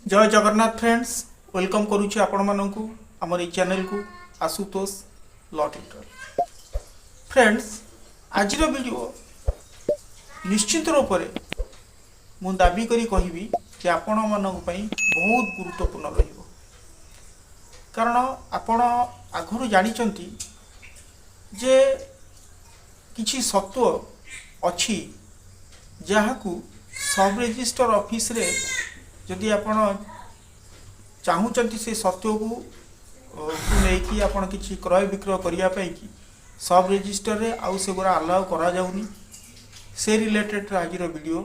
जय Jagannath friends welcome करुच्ची आपण मानू आमर ये चैनल को आशुतोष लॉ ट्यूटर। फ्रेंड्स आज वीडियो निश्चित रूप से मु दाबी करी कहबी कि आपण मानक बहुत गुरुत्वपूर्ण रहिबो, कारण आपण आगुरी जानिचंती जे किछि सत्व अछि जहाकू सब रजिस्टर ऑफिस रे जदि आपण चाहूचंती से सत्व को लेकिन आपण किछि क्रय विक्रय करिया पई कि सब रजिस्टर रे आउ से गुरा अलाउ करा जाउनी से रिलेटेड आज वीडियो।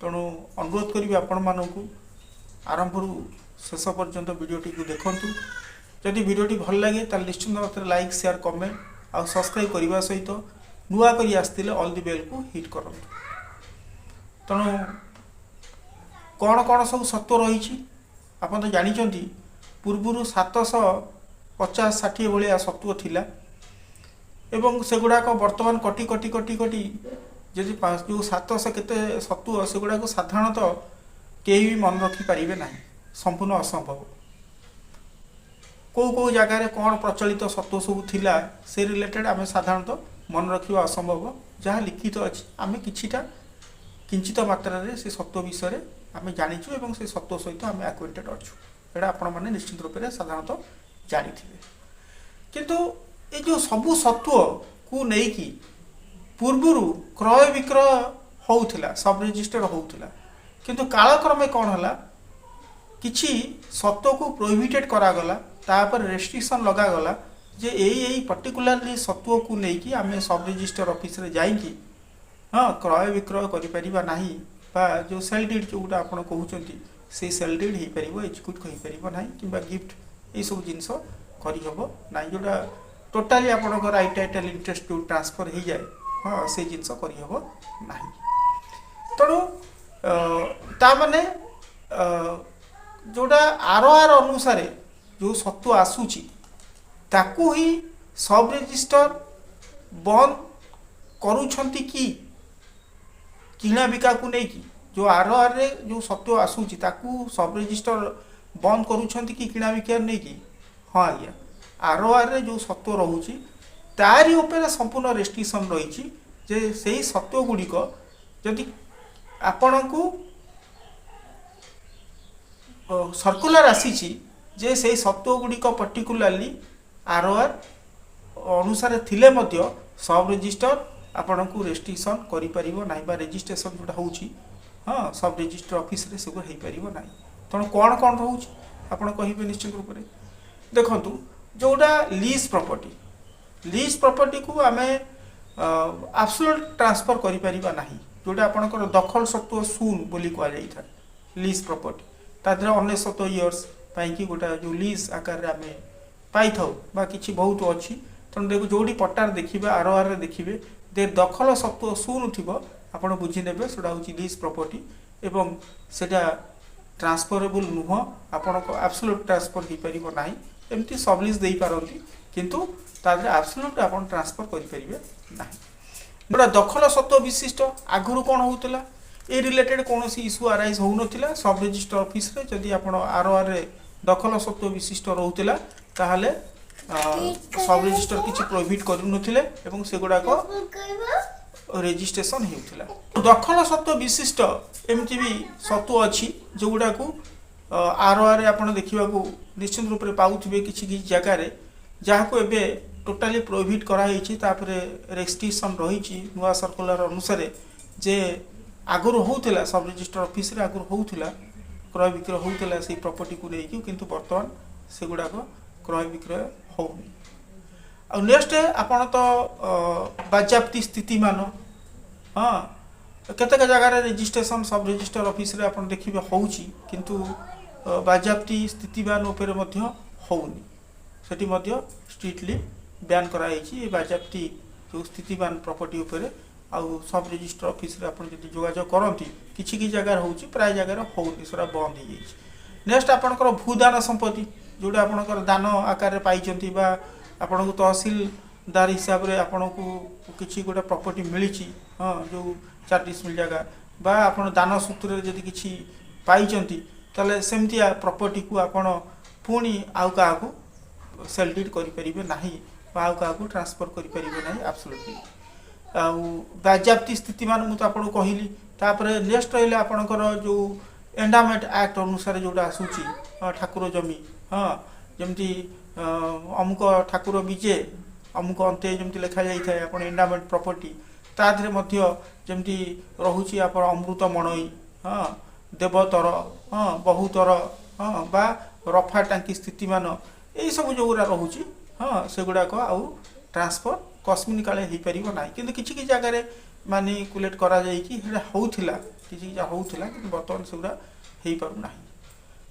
तेणु अनुरोध करी आपण मानकू आरंभ रु शेष पर्यंत वीडियोटी को देखंतु। जदि वीडियोटी भल लगे ताल निश्चित भाव में लाइक शेयर कमेंट आउ सब्सक्राइब करने सहित नुआ करी आसतिले ऑल द बेल को हिट करंतु। तेणु कौन कौन सब सत्व रही आप तो जानी पूर्वर 750-60 भाया सत्व थिला एवं से गुड़ाक बर्तमान कटी कटी कटी कटी जदि जो 700 केते सत्व से गुड़ाक साधारणतः कहीं भी मन रखिपारे ना, संपूर्ण असंभव। कौ जगार कौन प्रचलित सत्व सब थिला से रिलेटेड आम साधारणतः मन रखा असंभव। जहाँ लिखित अच्छी आम किछिटा किंचित मात्रा से सत्व विषय आम जाचु और से सत्व सहित आम एक्वेंटेड अच्छु। यहाँ आपण मैंने निश्चित रूप से साधारणतः जानी किंतु ये जो सबू सत्व को लेकिन पूर्वर क्रय विक्रय होउथिला सब रजिस्टर होउथिला, किंतु कालक्रमे कौन है किछि सत्व को प्रोहिबिटेड करागला, तापर रेस्ट्रिक्शन लगागला जे यही पर्टिकुलरली सत्व को लेकिन आम सब रजिस्टर ऑफिस रे जाइकी हाँ क्रय विक्रय करिपरिबा नाही बा जो सेल डीड जोटा आपण कहउचंती से सेल डीड ही परिबो एग्जीक्यूट कहि परिबो नाही किबा गिफ्ट ए सब जिंस करि हबो नाही जोटा टोटली आपण को राइट टाइटल इंटरेस्ट जो ट्रांसफर हो जाए हाँ से जिंस करि हबो नाही। तणु ता माने जोटा आर अनुसार जो सत्व आसुची ताकू ही सब रजिस्टर बंद करूछंती कि किणा बिका को नहीं कि जो आर रे जो सत्व आसूची ताकू सब रजिस्टर बंद करूछंती कि किणा बिका नहीं कि हाँ आज्ञा आर रे जो सत्व रोची तारी ऊपर संपूर्ण रेस्ट्रिक्शन रही जे से सत्व गुड़िक जदि आपण को सर्कुलर आसी जे से सत्व गुड़िक पर्टिकुलरली आर अनुसार थिले मध्य सब रजिस्टर आपण को रेस्ट्रिक्शन करि परिबो नाही बा रजिस्ट्रेशन जोटा होउची हाँ सब रजिस्टर ऑफिस रे सब हेई परिबो नाही। तण कौन कौन रहउची आपण कहिबे निश्चित रूप से देखंतु जोटा लीज प्रॉपर्टी को आमे एब्सोल्यूट ट्रांसफर करि परिबा नाही, जोटा आपणकर दखल सत्व शून बोली कह जाई था लीज प्रॉपर्टी तादर 99 इयर्स पाई कि गोटा जो लीज आकार रे आमे पाई थाउ बा किछि बहुत अछि। तण देखो जोडी पट्टार देखिबे आर रे देखिबे दे दखल सत्व शून थी आप बुझीने सेटा हूँ लीज प्रॉपर्टी एवं सेटा ट्रांसफरेबल नुह आपण को एब्सोल्यूट ट्रांसफर हो पार ना, एमती सब लीज दे पारती किंतु तादरे एब्सोल्यूट आप ट्रांसफर करेंगे ना। गोटा दखल सत्व विशिष्ट आगुरी कौन होता ए रिलेटेड कौन इश्यू आराइज हो ना सब रजिस्टर ऑफिस रे जदि आप आर रे दखल सत्व विशिष्ट रोला ताहले सब रजिस्टर किसी प्रोहिबिट करूँ से गुड़ाक रेजिस्ट्रेशन होता। दखल सत्व विशिष्ट एमती भी सत्व अच्छी जो गुड़ा को आर आप देखा निश्चित रूप से पाऊे किसी जगार जहाँ को एवं टोटाली प्रोहिबिट कराई रेस्ट्रिक्शन रही नुआ सर्कुलर अनुसार जे आगुरी होता सब रजिस्टर ऑफिस रे आगुरी होता क्रय विक्रय होता से प्रॉपर्टी को लेकिन किंतु बर्तमान से गुड़ाक क्रय विक्रय होनी। आ नेक्स्ट आपण तो बाज्याप्ति स्थिति मान हाँ केतेक जगार रेजिस्ट्रेशन सब रजिस्टर ऑफिस रे आपण देखिबे होउची किंतु बाज्याप्ति स्थितिमान ऊपर मध्य होउनी सेठी मध्य स्ट्रिक्टली बैन कराई बाज्याप्ति जो स्थितिमान प्रॉपर्टी ऊपर आउ सब रजिस्टर ऑफिस रे आपण जदि जोगाजोग करंती किछि कि जगार होउची प्राय जगार होउनी सेरा बंद हो जाइछि। नेक्स्ट आपणकर भूदान संपत्ति जोटा आपणकर दान आकार पाइचंती बा आपण को तहसीलदार हिसाब से आपण को किसी गोटे प्रॉपर्टी मिली हाँ जो 4 डिसमिल जगह बा आपण दान सूत्र जदि किसी पाइचंती ताले सेमतिया प्रॉपर्टी को आपण पुणी आउ काहाकू सेल डीड करि परिबे नाही बा आउ काहाकू ट्रांसफर करि परिबे नाही एब्सोल्युटली आउ बाज्याप्ति स्थिति मान मु तो आपण कहली तापरे नेक्स्ट रहले आपणकर जो एंडामेंट एक्ट अनुसार जोटा आसुची ठाकुर जमी हाँ जमती अमुक ठाकुर बीजे अमुक अंते जमती लिखा जाई थाए आपण एंडामेंट प्रॉपर्टी ता धरे मध्य जमती रहुची आपण अमृत मणई हाँ देवतर हाँ बहुतर हाँ बा रफा टांकी स्थिति मान यही सब जो गुरा रहुची हाँ से गुड़ाक आउ ट्रांसफर कस्मिन काले हो पार ना कि किसी जगह मानिकुलेट करा जाइकी होउथिला किसी होउथिला कि बर्तमान से गुड़ा हो पार ना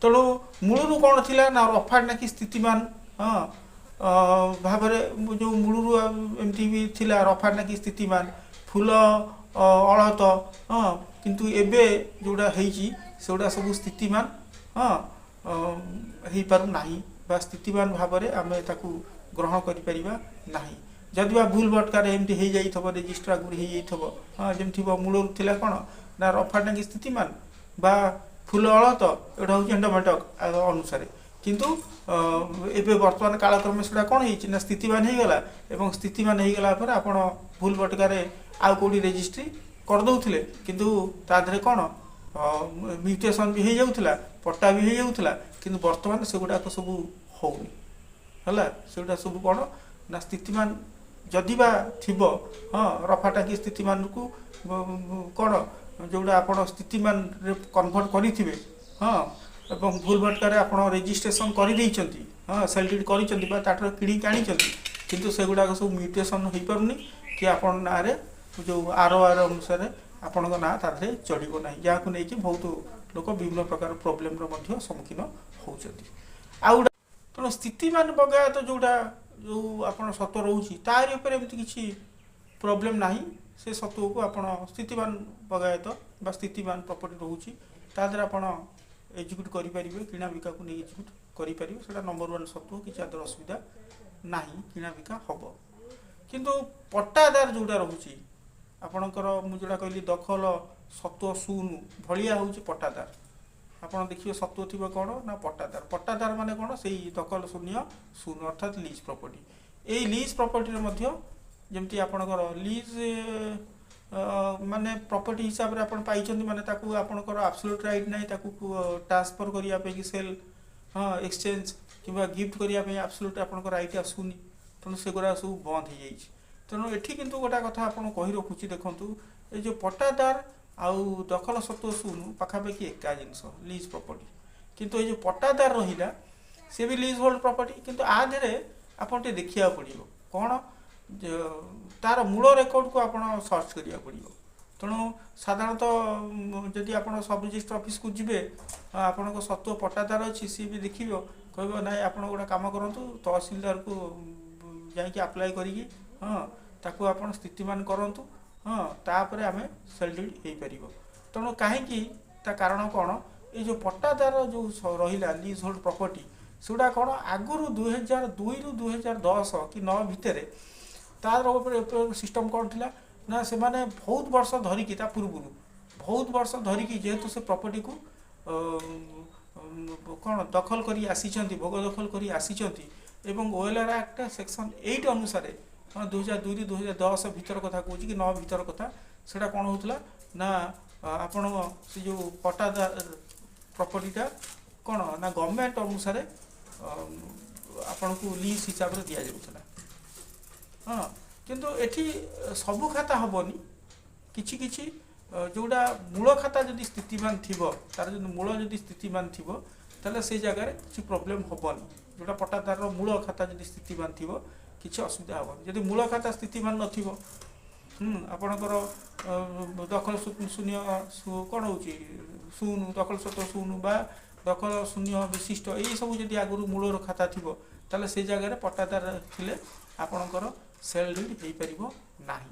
तेणु मूलरू कौन थिला ना रफा टांकी स्थितिमान हाँ भाव जो मूलरू एमती भी थिला रफा टांकी स्थितिमान फूल अलत हाँ किंतु एबे जोड़ा होइची सेगुड़ा सब स्थितिमान हाँ हो पार नाही बा स्थितिमान भाव में आम ताकू ग्रहण करिपरिबा नाही जदि बा भूल भटकार एमती हो जाइथबो रजिस्ट्रार गुरी हो जाइथबो हाँ जेमथि मूलरू थिला कौन ना रफा टांकी स्थितिमान बा फूल अलत एटा हूँ एंडोमेंट अनुसार किंतु एबे वर्तमान कालक्रमे से कौन हो स्थितिमान हो गला एवं स्थितिमान हो गला पर आपण भूल भटकार आउ कौटी रेजिस्ट्री करदे किंतु तादरे कौन म्यूटेशन भी हो जाउथला पट्टा भी हो जाउथला किंतु वर्तमान से गुड़ाक सब होनी है से सब कौन ना स्थितिमान जदि बा थिबो हाँ रफा टांकी स्थितिमान को कौन जोड़ा आप स्थितिमान कन्वर्ट करेंगे हाँ एवं भूल भटकार आप रेजिस्ट्रेशन कर हाँ सेल डीड कर किणी आनी किंतु से गुड़ाक सब म्यूटेशन हो पारुनी कि आप ना जो आर अनुसार आपण ना तारे चढ़ो ना जहाँ को लेकिन बहुत लोग विभिन्न प्रकार प्रोब्लेम सम्मुखीन होती आउ तेणु स्थितिमान बगायत जोड़ा जो आप सत्व रोचे तार एमती किसी प्रोब्लेम ना से सत्व को आप स्थितिमान बगायत बा स्थितिमान प्रॉपर्टी रोचे तादर आप एजुकेट करेंगे किणा बिका को नहीं एजुकेट करेंगे से नंबर 1 सत्व किसी आदर असुविधा ना किणा बिका हम किंतु पट्टादार जोड़ा रोचे आपणकर मुझा कहली दखल सत्व शून्य भलिया हूँ पट्टादार आपड़ देखिए सत्व थी कौन ना पट्टादार पट्टादार माने कौन से दखल शून्य शून्य अर्थात लीज प्रॉपर्टी यही लीज प्रॉपर्टी जमती आपणकर लीज माने प्रॉपर्टी हिसाब से आप माने ताकू आपणकर एब्सोल्यूट राइट नहीं ताकू ट्रांसफर करने की सेल हाँ एक्सचेंज किंवा गिफ्ट करने एब्सोल्यूट आपणकर राइट आसुनी तेणु से गुरा सब बंद हो जाइए तेणु एठी किंतु गोटा कथा आपन कहि रखुची देखंतु ए जो पट्टादार आउ दखल सत्व शून्य पाखापाखि एका जिनस लीज प्रॉपर्टी किंतु ये जो पट्टादार रहिला से भी लीज होल्ड प्रॉपर्टी किंतु आ धरे आपन टे देखिया पड़िबो कौन तार मूल रेकर्ड को आपन सर्च करिया पड़िबो तेणु साधारणतः जदि आप सब रजिस्टर ऑफिस को जीवे आपण सत्व पट्टादार अच्छी सी भी देखियो कहबो ना आपण गोटा काम करंतु तहसीलदार को जाइए अप्लाई करिए हाँ ताकू आप स्थितिमान करंतु हाँ तापर आम सेल डीड हो पार तेणु कहीं कारण कौन ये जो पट्टादार जो रहा लीज होल्ड प्रॉपर्टी सेगुड़ा कौन आगुरी 2002 रु 2010 कि 9 भितर तार सिस्टम कौन थी ना से माने बहुत वर्ष धरिकी पूर्व बहुत वर्ष धरिकी जेहेतु से प्रॉपर्टी को कौन दखल करी आसी भोग दखल करी आसी एवं ओएलआर एक्ट सेक्शन 8 अनुसार 2002 रु 2010 भितर कथा कहूँ कि 9 भितर कथा से कौन होता ना आपण से जो पट्टादार प्रॉपर्टीटा कौन ना गवर्नमेंट अनुसार आपण को लीज हिसाब से दि जाऊला हाँ किंतु एठी सबु खाता हेनी किछि किछि जोड़ा मूल खाता जदि स्थितिमान थिबो तार जो मूल जदि स्थितिमान थिबो ताले से जगह किछि प्रॉब्लम हेनी जोड़ा पट्टादार मूल खाता जदि स्थितिमान थिबो किछि असुविधा हेनी जदि मूल खाता स्थितिमान नथिबो आपणकर दखल शून्य कौन हो शून्य दखल सत्व शून्य बा दखल शून्य विशिष्ट यही सब जदि आगुरी मूलर खाता थिबो ताले से जगह पट्टादार थिले आपणकर सेल डीड हो पारिबो नाही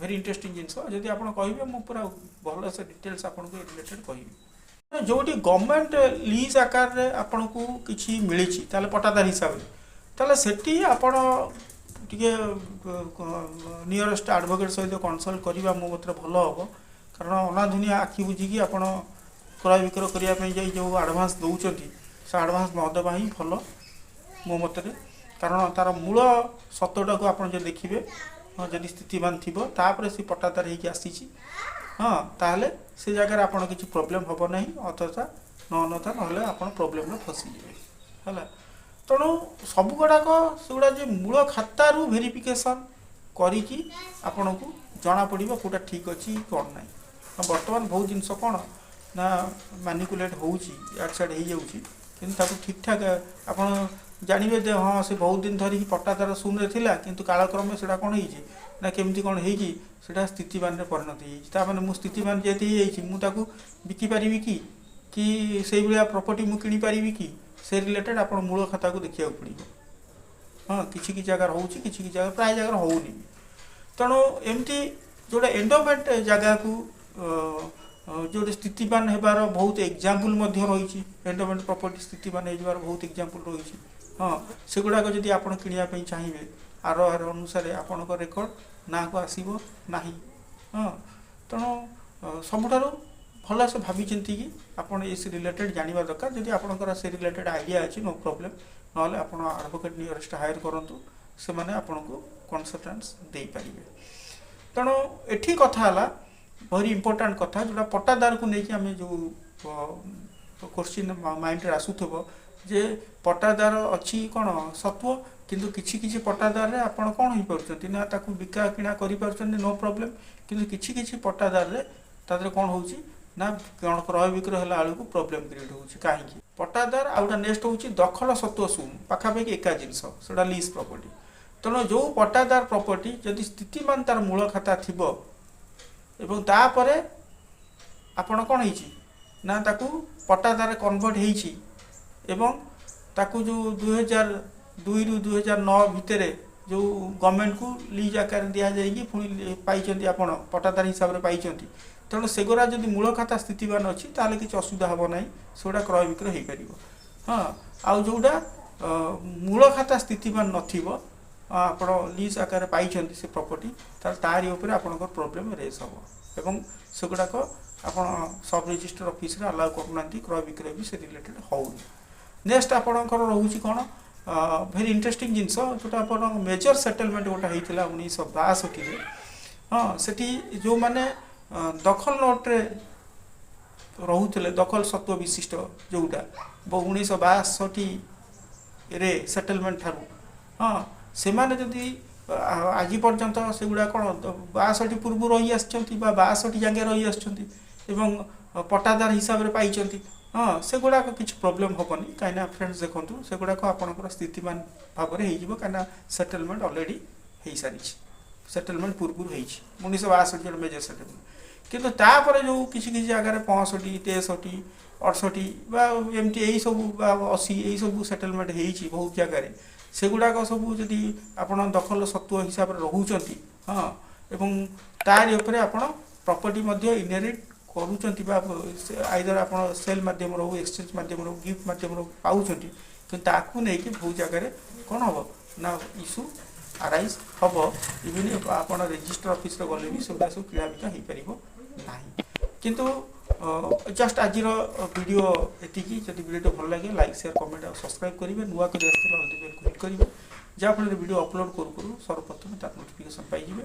वेरी इंटरेस्टिंग जिनस जदि आपण कहिबे मु पूरा भल से डिटेल्स आपनको रिलेटेड कहिबी जोटी गवर्नमेंट लीज आकार रे आपण को किछि मिलिछि ताले पट्टादार हिसाब रे ताले सेठी आपण टिके नियरेस्ट एडवोकेट सहित कनसल्ट करबा मो मत भल हम कारण अनाधुनिया आखि बुझिकी आपण क्रय विक्रय करने जो आडभांस दौरान से आडभांस नदेवा ही भल मो मतरे कारण तार मूल सत्वटा को आप देखिए जदि स्थितिवान थी तापर से पट्टादार होगी आसी हाँ ताहले से जगह आपन किसी प्रोब्लेम हम ना अथवा नथा ना आप प्रोब्लेम फसीजे है तेणु सब गुड़ाक से गुड़ा जो मूल खातारू भेरिफिकेसन करी आपन को जना पड़ो कौटा ठीक अच्छी कौन ना बर्तमान बहुत जिनस कौन ना मैनिपुलेट होड साइड हो ठीक ठाक आप जानवे दे हाँ से बहुत दिन धरिकी पट्टादार शून्य थिला किंतु कालक्रमे से कौन होगी ना केमती कौन होगी से स्थितिवान परिणत होने मुझे स्थितिवान जेहती मुझे बिकिपारि कि से भाया प्रॉपर्टी मुझे किनीपारि कि से रिलेटेड आप मूल खाता को देखा पड़ो हाँ किसी जगह हो किसी जगह प्राय जगह होनी तेणु एमती जोड़ा एंडोमेंट जगह को जो स्थितिवान होबार बहुत एग्जाम्पल रही एंडोमेंट प्रॉपर्टी स्थितिवान हो बहुत एग्जाम्पल रही हाँ से गुड़ाक जब आप किणापी चाहिए आर अनुसार आपण रेकर्ड ना को आसो ना हाँ तेणु सबुठार भल से भावी चिंती कि आपड़ इस रिलेटेड जानवा दरकार जदि आपंकर से रिलेटेड आइडिया अच्छी नो प्रॉब्लम ना आप एडवोकेट नियरेस्ट हायर करूँ से मैंने आपन को कनसल्टेंस दे पारे तेणु एठी कथा है भारी इंपोर्टाट कथा जोटा पट्टादार को लेकिन आम जो क्वेश्चन माइंड रे आसुथबो जे पट्टादार अच्छी कौन सत्व किंतु किछि किछि पट्टादार रे आपण कौन हो पारछंती ना ताकू बिका किना करि पारछंती नो प्रॉब्लम किंतु किछि किछि पट्टादार रे तादरे कौन होउची ना कौन क्रय विक्रय हला आलू को प्रॉब्लम क्रिएट होउची काहे पट्टादार आउटा नेक्स्ट होउची दखल सत्व सुन पाखापाखि एका जिनस सेटा लीज प्रॉपर्टी तेणु जो पट्टादार प्रॉपर्टी जदि स्थितिमान तार मूल खाता थिबो एवं तापरे आपण कौन होइची ना ताकू पट्टादार कन्वर्ट होइची एवं ताकू जो 2002 रु 2009 भितर जो गवर्नमेंट को लीज आकार दि जाएगी पुणी पाई आप पट्टादार हिसाब से पाई तेणु सेगुरा जब मूल खाता स्थितिवान अच्छी ताले किसी असुविधा हम ना सेगुड़ा क्रय विक्रय हो पार हाँ आउ जोड़ा मूल खाता स्थितिवान नथिबो आप लीज आकार पाई से प्रॉपर्टी तारी उपर आपंकर प्रोब्लेम रेज हम एवं सेगुड़ाक आप सब रजिस्टर ऑफिस रे अलाउ करना क्रय विक्रय भी से रिलेटेड हो नेक्स्ट आपणकर रोचे कौन भेरी इंटरेस्टिंग जिनस जोटा आप मेजर सेटलमेंट गोटे होता 1962 हाँ से जो मैंने दखल नोट्रे रोते दखल सत्व विशिष्ट जोटा 1962 रे सेटलमेंट ठारू हाँ से माने जदि आज पर्यंत से गुड़ा कौन 62 पूर्व रही आसटी जगह रही आसं पट्टादार हिसाब से पाई हाँ से गुड़ाक किसी प्रोब्लेम हेनी कहीं फ्रेंड्स देखो से गुड़ाक आपंकर स्थितिमान भाव में होना सेटलमेंट अलरेडी हो सारी सेटलमेंट पूर्व 1962 जो मेजर सेटलमेंट किंतु तापर जो किसी किसी जगह 65 63 68 एमती यही सब 80 यही सब सेटलमेंट हो बहुत जगह से गुड़ाक सब जदि आप दखल सत्व हिसाब से रोचती हाँ एवं तारी उपर आप प्रॉपर्टी इनहेरिट करुँच आइदर आप सेल मध्यम रो एक्सचेंज मध्यम रो गिफ्ट मध्यम रो पाँच कि नहीं बहुत जगह कौन हम ना इश्यू आराइज हम इवन आप रजिस्टर ऑफिस गले भी सब किड़ा बिका हो पार ना किंतु जस्ट आज वीडियो एतिकी जब वीडियो भल लगे लाइक शेयर कमेंट और सब्सक्राइब करेंगे नुआ कर बेल क्लिक करेंगे जहाँफल वीडियो अपलोड करूँ सर्वप्रथम तार नोटिफिकेशन पाइबे।